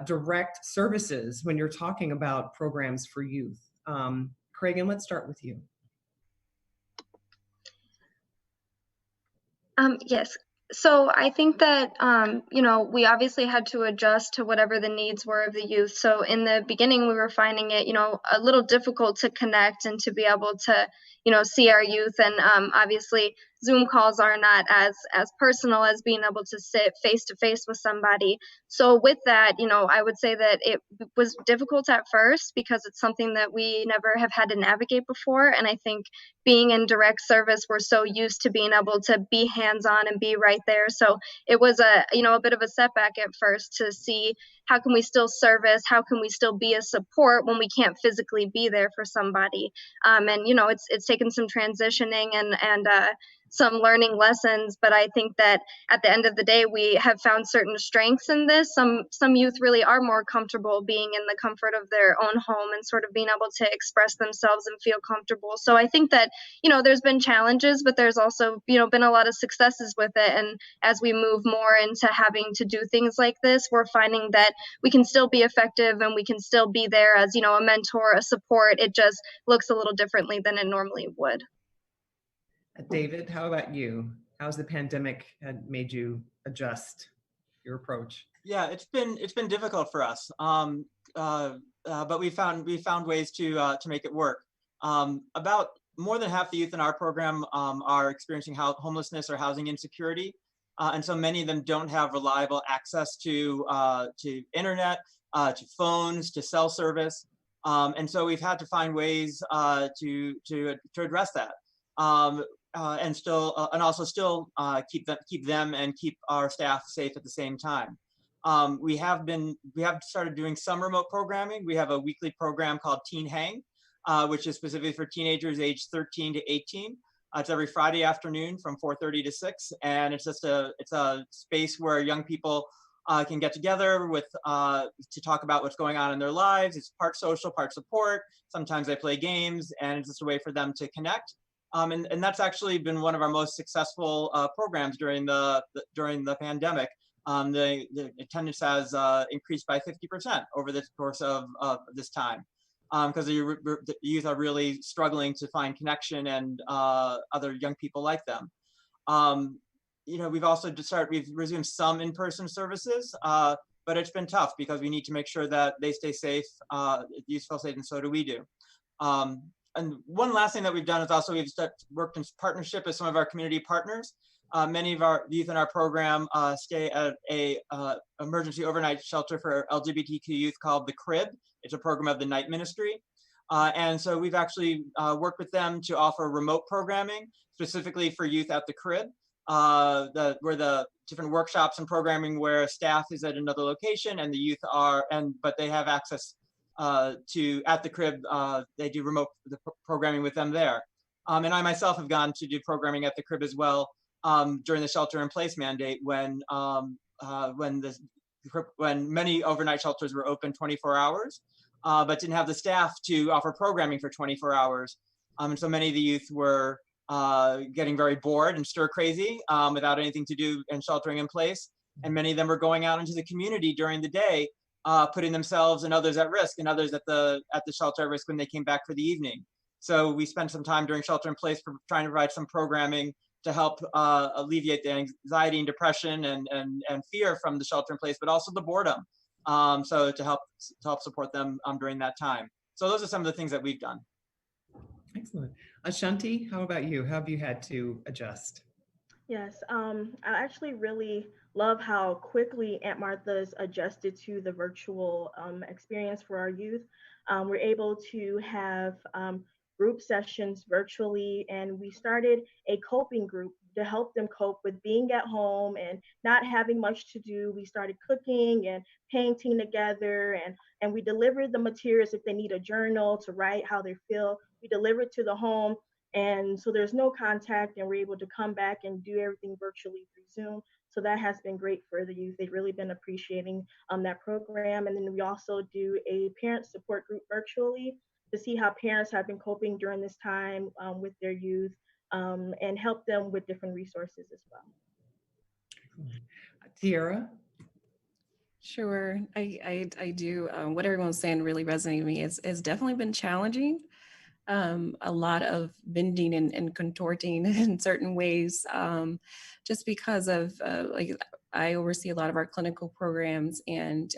Speaker 2: direct services when you're talking about programs for youth? Craig, let's start with you.
Speaker 6: Yes. So I think that, we obviously had to adjust to whatever the needs were of the youth. So in the beginning, we were finding it, a little difficult to connect and to be able to, see our youth. And obviously, Zoom calls are not as personal as being able to sit face to face with somebody. So with that, I would say that it was difficult at first because it's something that we never have had to navigate before. And I think being in direct service, we're so used to being able to be hands-on and be right there. So it was a bit of a setback at first to see how can we still service, how can we still be a support when we can't physically be there for somebody. And it's taken some transitioning and some learning lessons, but I think that at the end of the day, we have found certain strengths in this. Some youth really are more comfortable being in the comfort of their own home and sort of being able to express themselves and feel comfortable. So I think that, there's been challenges, but there's also, been a lot of successes with it. And as we move more into having to do things like this, we're finding that we can still be effective and we can still be there as, a mentor, a support. It just looks a little differently than it normally would.
Speaker 2: David, how about you? How's the pandemic made you adjust your approach?
Speaker 5: Yeah, it's been difficult for us, but we found ways to make it work. About more than half the youth in our program are experiencing homelessness or housing insecurity, and so many of them don't have reliable access to internet, to phones, to cell service, and so we've had to find ways to address that. And also still keep them and keep our staff safe at the same time. We have started doing some remote programming. We have a weekly program called Teen Hang, which is specifically for teenagers aged 13 to 18. It's every Friday afternoon from 4:30 to 6, and it's a space where young people can get together to talk about what's going on in their lives. It's part social, part support. Sometimes they play games, and it's just a way for them to connect. And that's actually been one of our most successful programs during the pandemic. The attendance has increased by 50% over the course of this time. because the youth are really struggling to find connection and other young people like them. We've resumed some in-person services, but it's been tough because we need to make sure that they stay safe, youth feel safe, and so do we do. And one last thing that we've done is also worked in partnership with some of our community partners. Many of our youth in our program stay at a emergency overnight shelter for LGBTQ youth called The Crib. It's a program of the Night Ministry. And so we've actually worked with them to offer remote programming specifically for youth at The Crib, where the different workshops and programming where staff is at another location and the youth but they have access to at The Crib. They do remote programming with them there. And I myself have gone to do programming at The Crib as well during the shelter-in-place mandate when many overnight shelters were open 24 hours, but didn't have the staff to offer programming for 24 hours. And so many of the youth were getting very bored and stir crazy without anything to do and sheltering in place. And many of them were going out into the community during the day, putting themselves and others at risk, and others at the shelter at risk when they came back for the evening. So we spent some time during shelter in place for trying to provide some programming to help alleviate the anxiety and depression and fear from the shelter in place, but also the boredom. So to help support them during that time. So those are some of the things that we've done.
Speaker 2: Excellent. Ashanti, how about you? How have you had to adjust?
Speaker 4: Yes, I actually really love how quickly Aunt Martha's adjusted to the virtual experience for our youth. We're able to have group sessions virtually, and we started a coping group to help them cope with being at home and not having much to do. We started cooking and painting together, and we delivered the materials if they need a journal to write how they feel. We delivered to the home, and so there's no contact, and we're able to come back and do everything virtually through Zoom. So that has been great for the youth. They've really been appreciating that program. And then we also do a parent support group virtually to see how parents have been coping during this time with their youth, and help them with different resources as well.
Speaker 2: Tiara?
Speaker 1: Sure, I do. What everyone's saying really resonated with me. It's definitely been challenging. A lot of bending and contorting in certain ways, just because of like I oversee a lot of our clinical programs, and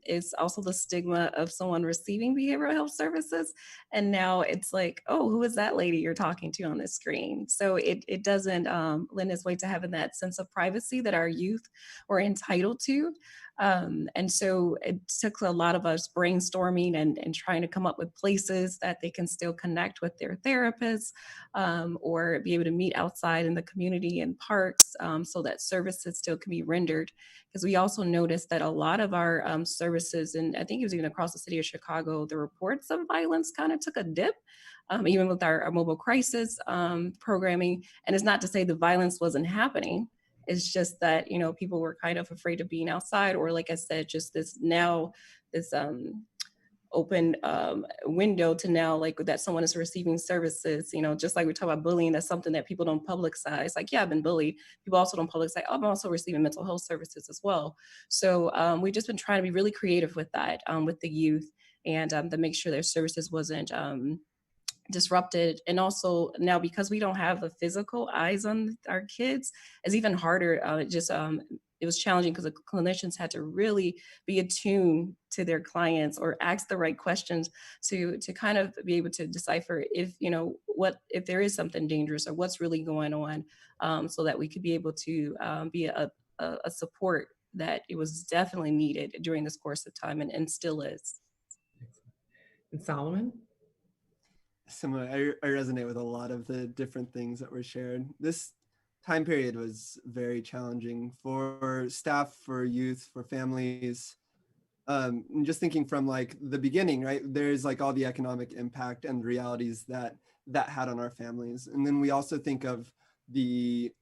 Speaker 1: it's also the stigma of someone receiving behavioral health services, and now it's like, oh, who is that lady you're talking to on this screen? So it doesn't lend its way to having that sense of privacy that our youth were entitled to. And so it took a lot of us brainstorming and trying to come up with places that they can still connect with their therapists, or be able to meet outside in the community and parks, so that services still can be rendered. Because we also noticed that a lot of our services, and I think it was even across the city of Chicago, the reports of violence kind of took a dip. Even with our mobile crisis programming. And it's not to say the violence wasn't happening. It's just that, people were kind of afraid of being outside, or like I said, just this open window to now, like that someone is receiving services, just like we talk about bullying, that's something that people don't publicize. Like, yeah, I've been bullied. People also don't publicize, oh, I'm also receiving mental health services as well. So we've just been trying to be really creative with that, with the youth, and to make sure their services wasn't disrupted. And also now, because we don't have the physical eyes on our kids, it's even harder. It was challenging because the clinicians had to really be attuned to their clients or ask the right questions to kind of be able to decipher if if there is something dangerous or what's really going on, so that we could be able to be a support that it was definitely needed during this course of time, and still is.
Speaker 2: And Solomon?
Speaker 3: Similar, I resonate with a lot of the different things that were shared. This time period was very challenging for staff, for youth, for families. And just thinking from like the beginning, right? There's like all the economic impact and realities that had on our families. And then we also think of the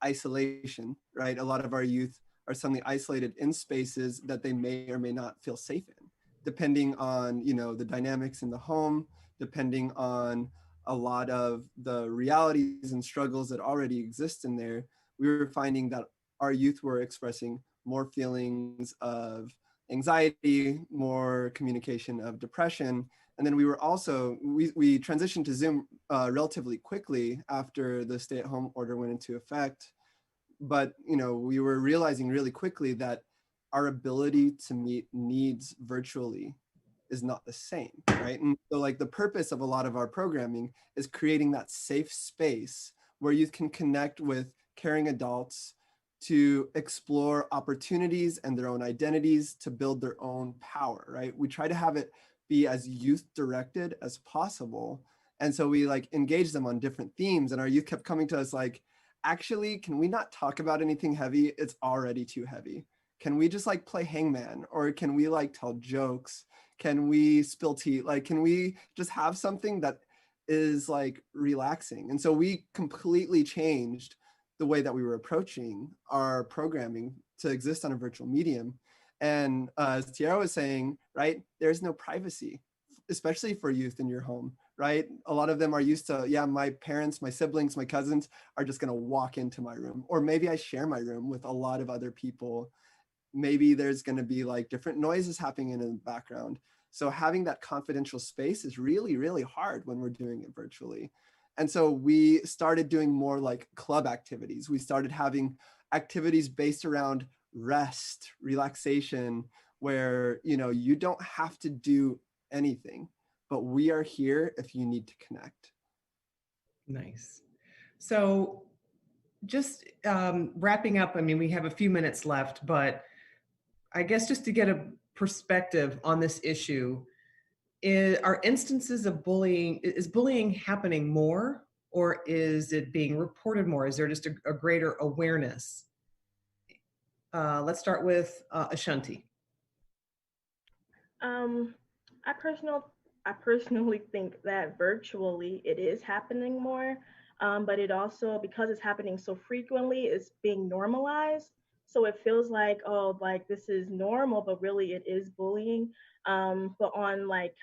Speaker 3: isolation, right? A lot of our youth are suddenly isolated in spaces that they may or may not feel safe in, depending on, the dynamics in the home, depending on a lot of the realities and struggles that already exist in there. We were finding that our youth were expressing more feelings of anxiety, more communication of depression. And then we were also, we transitioned to Zoom relatively quickly after the stay-at-home order went into effect. But, you know, we were realizing really quickly that our ability to meet needs virtually is not the same, right? And so like the purpose of a lot of our programming is creating that safe space where youth can connect with caring adults to explore opportunities and their own identities to build their own power, right? We try to have it be as youth directed as possible. And so we like engage them on different themes, and our youth kept coming to us like, actually, can we not talk about anything heavy? It's already too heavy. Can we just like play hangman, or can we like tell jokes? Can we spill tea? Like, can we just have something that is like relaxing? And so we completely changed the way that we were approaching our programming to exist on a virtual medium. And as Tiara was saying, right, there's no privacy, especially for youth in your home, right? A lot of them are used to, yeah, my parents, my siblings, my cousins are just gonna walk into my room, or maybe I share my room with a lot of other people. Maybe there's gonna be like different noises happening in the background. So having that confidential space is really, really hard when we're doing it virtually. And so we started doing more like club activities. We started having activities based around rest, relaxation, where, you know, you don't have to do anything, but we are here if you need to connect.
Speaker 2: Nice. So just wrapping up, I mean, we have a few minutes left, but I guess just to get a perspective on this issue, are instances of bullying, is bullying happening more, or is it being reported more? Is there just a greater awareness? Let's start with Ashanti.
Speaker 4: Um, I personal I personally think that virtually it is happening more, but it also, because it's happening so frequently, it's being normalized. So it feels like, oh, like this is normal, but really it is bullying. But on like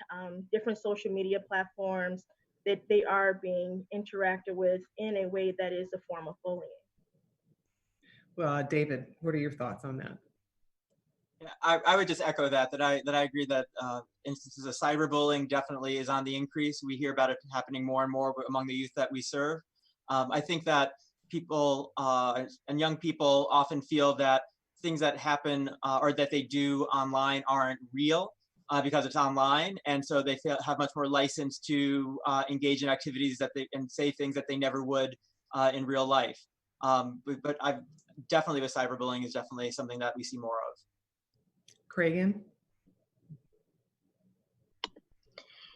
Speaker 4: different social media platforms, that they are being interacted with in a way that is a form of bullying.
Speaker 2: David, what are your thoughts on that?
Speaker 5: Yeah, I would just echo that I agree that instances of cyberbullying definitely is on the increase. We hear about it happening more and more among the youth that we serve. I think that people and young people often feel that things that happen or that they do online aren't real because it's online, and so they have much more license to engage in activities that they and say things that they never would in real life. But I've definitely, with cyberbullying is definitely something that we see more of.
Speaker 2: Cragen?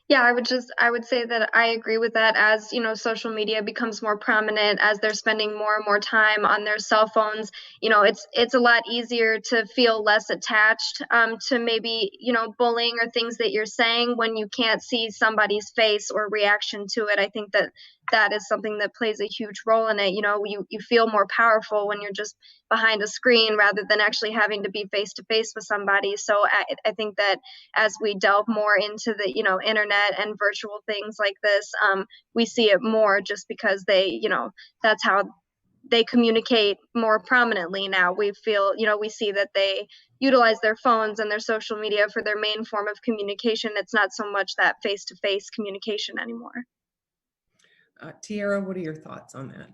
Speaker 6: Yeah, I would say that I agree with that. As, you know, social media becomes more prominent, as they're spending more and more time on their cell phones, you know, it's a lot easier to feel less attached to maybe, you know, bullying or things that you're saying when you can't see somebody's face or reaction to it. I think that that is something that plays a huge role in it. You know, you feel more powerful when you're just behind a screen rather than actually having to be face to face with somebody. So I think that as we delve more into the, you know, internet and virtual things like this, we see it more just because they, you know, that's how they communicate more prominently now. We feel, you know, we see that they utilize their phones and their social media for their main form of communication. It's not so much that face-to-face communication anymore.
Speaker 2: Tiara, what are your thoughts on that?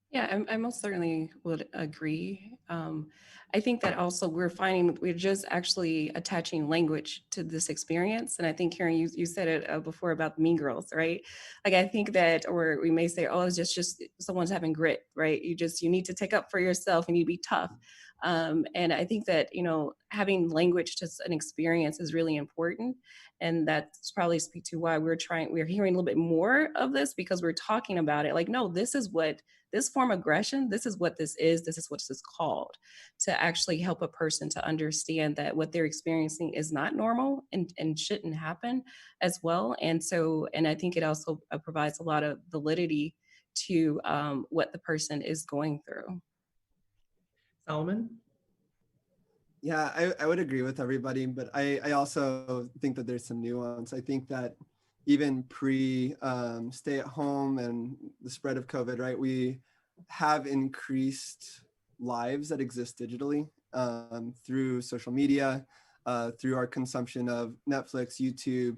Speaker 1: Yeah, I most certainly would agree. I think that also we're finding we're just actually attaching language to this experience. And I think, Karen, you said it before about Mean Girls, right? Like, I think that, or we may say, oh, it's just someone's having grit, right? You need to take up for yourself and you be tough. And I think that, you know, having language to an experience is really important. And that's probably speak to why we're hearing a little bit more of this, because we're talking about it. Like, no, this is what this form of aggression, this is what this is what this is called, to actually help a person to understand that what they're experiencing is not normal and shouldn't happen as well. And so, and I think it also provides a lot of validity to what the person is going through.
Speaker 2: Solomon?
Speaker 3: Yeah, I would agree with everybody, but I also think that there's some nuance. I think that even pre stay at home and the spread of COVID, right, we have increased lives that exist digitally through social media, through our consumption of Netflix, YouTube,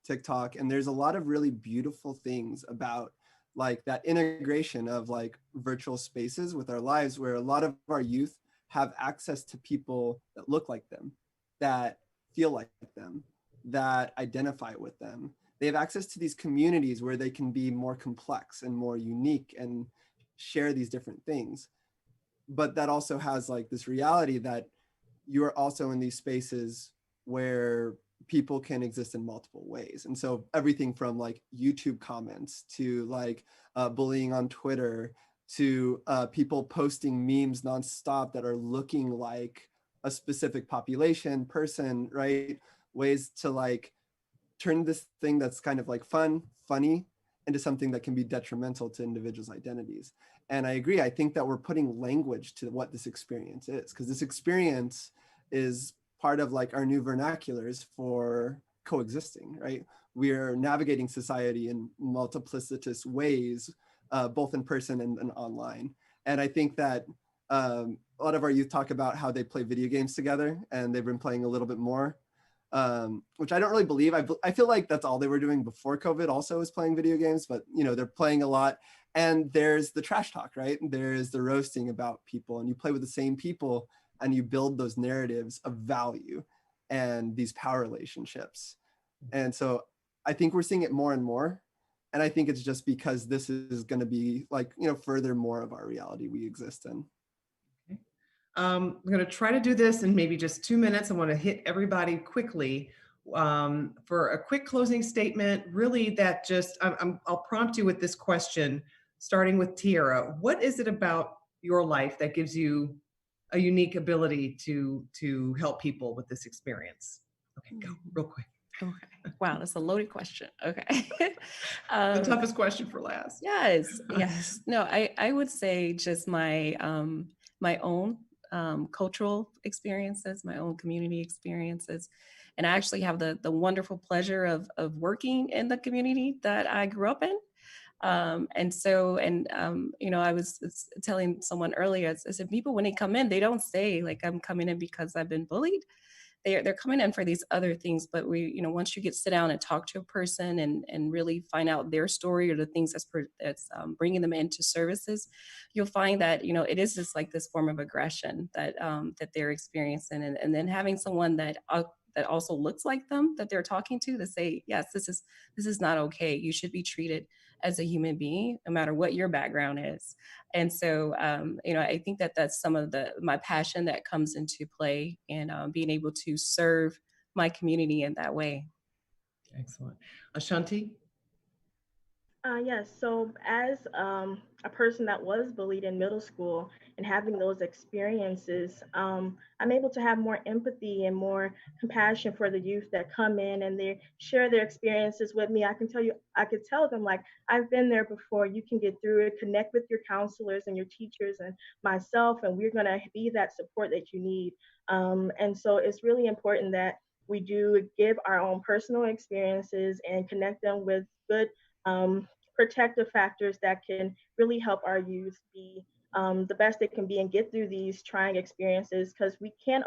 Speaker 3: TikTok, and there's a lot of really beautiful things about like that integration of like virtual spaces with our lives, where a lot of our youth have access to people that look like them, that feel like them, that identify with them. They have access to these communities where they can be more complex and more unique and share these different things. But that also has like this reality that you are also in these spaces where people can exist in multiple ways. And so everything from like YouTube comments to like bullying on Twitter to people posting memes nonstop that are looking like a specific population, person, right? Ways to like turn this thing that's kind of like funny, into something that can be detrimental to individuals' identities. And I agree. I think that we're putting language to what this experience is, because this experience is part of like our new vernaculars for coexisting, right? We're navigating society in multiplicitous ways, both in person and online. And I think that a lot of our youth talk about how they play video games together, and they've been playing a little bit more, which I don't really believe. I feel like that's all they were doing before COVID also, is playing video games, but you know, they're playing a lot. And there's the trash talk, right? There's the roasting about people, and you play with the same people and you build those narratives of value and these power relationships. And so I think we're seeing it more and more. And I think it's just because this is going to be like, you know, further more of our reality we exist in.
Speaker 2: Okay. I'm going to try to do this in maybe just 2 minutes. I want to hit everybody quickly for a quick closing statement. Really, that just I'll prompt you with this question, starting with Tiara. What is it about your life that gives you a unique ability to help people with this experience? Okay, go real quick.
Speaker 1: Okay. Wow, that's a loaded question. Okay.
Speaker 2: The toughest question for last.
Speaker 1: Yes, yes. No, I would say just my own cultural experiences, my own community experiences. And I actually have the wonderful pleasure of working in the community that I grew up in. You know, I was telling someone earlier, I said, people, when they come in, they don't say like, I'm coming in because I've been bullied. They're coming in for these other things. But we, you know, once you get sit down and talk to a person and really find out their story or the things that's bringing them into services, you'll find that, you know, it is just like this form of aggression that they're experiencing, and then having someone that also looks like them that they're talking to say, yes, this is not okay. You should be treated as a human being, no matter what your background is. And so, you know, I think that that's some of my passion that comes into play, and being able to serve my community in that way.
Speaker 2: Excellent. Ashanti?
Speaker 4: Yes, so as a person that was bullied in middle school and having those experiences, I'm able to have more empathy and more compassion for the youth that come in and they share their experiences with me. I could tell them, like, I've been there before, you can get through it, connect with your counselors and your teachers and myself, and we're going to be that support that you need. And so it's really important that we do give our own personal experiences and connect them with good um, protective factors that can really help our youth be the best they can be and get through these trying experiences, because we can't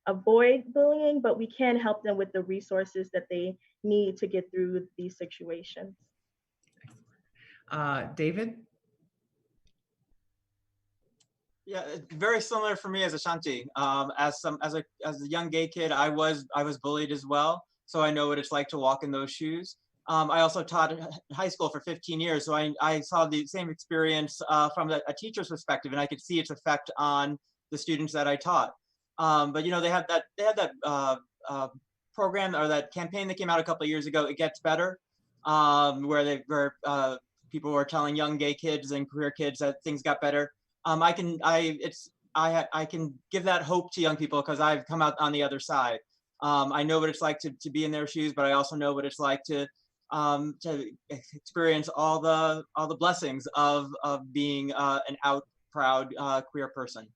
Speaker 4: avoid bullying, but we can help them with the resources that they need to get through these situations.
Speaker 2: David?
Speaker 5: Yeah, very similar for me as Ashanti. As a young gay kid, I was bullied as well, so I know what it's like to walk in those shoes. I also taught in high school for 15 years, so I saw the same experience from a teacher's perspective, and I could see its effect on the students that I taught. But you know, they had that program, or that campaign that came out a couple of years ago, It Gets Better, where people were telling young gay kids and queer kids that things got better. I can give that hope to young people because I've come out on the other side. I know what it's like to be in their shoes, but I also know what it's like to experience all the blessings of being an out, proud queer person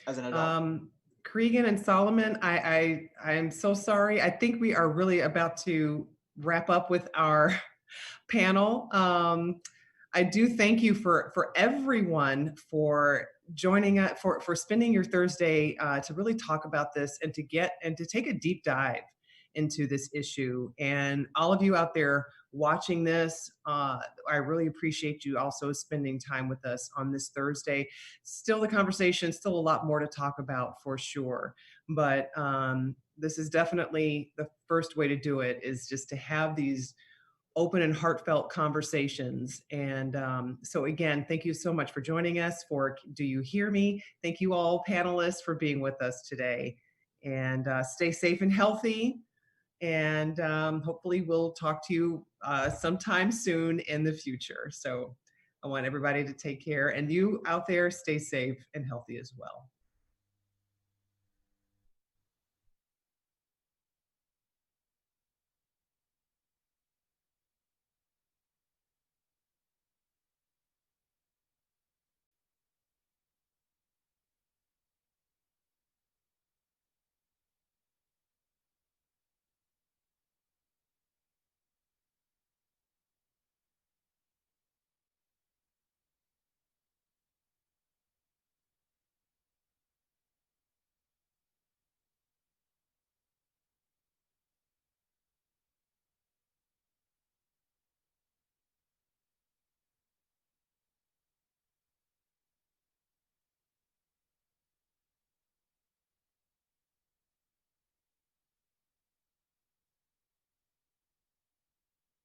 Speaker 5: as an adult.
Speaker 2: Cregan and Solomon, I am so sorry. I think we are really about to wrap up with our panel. I do thank you for everyone for joining us, for spending your Thursday to really talk about this and to take a deep dive into this issue. And all of you out there watching this, I really appreciate you also spending time with us on this Thursday. Still the conversation, still a lot more to talk about for sure. But this is definitely the first way to do it, is just to have these open and heartfelt conversations. And so again, thank you so much for joining us for Do You Hear Me? Thank you all panelists for being with us today. And stay safe and healthy. And hopefully we'll talk to you sometime soon in the future. So I want everybody to take care, and you out there, stay safe and healthy as well.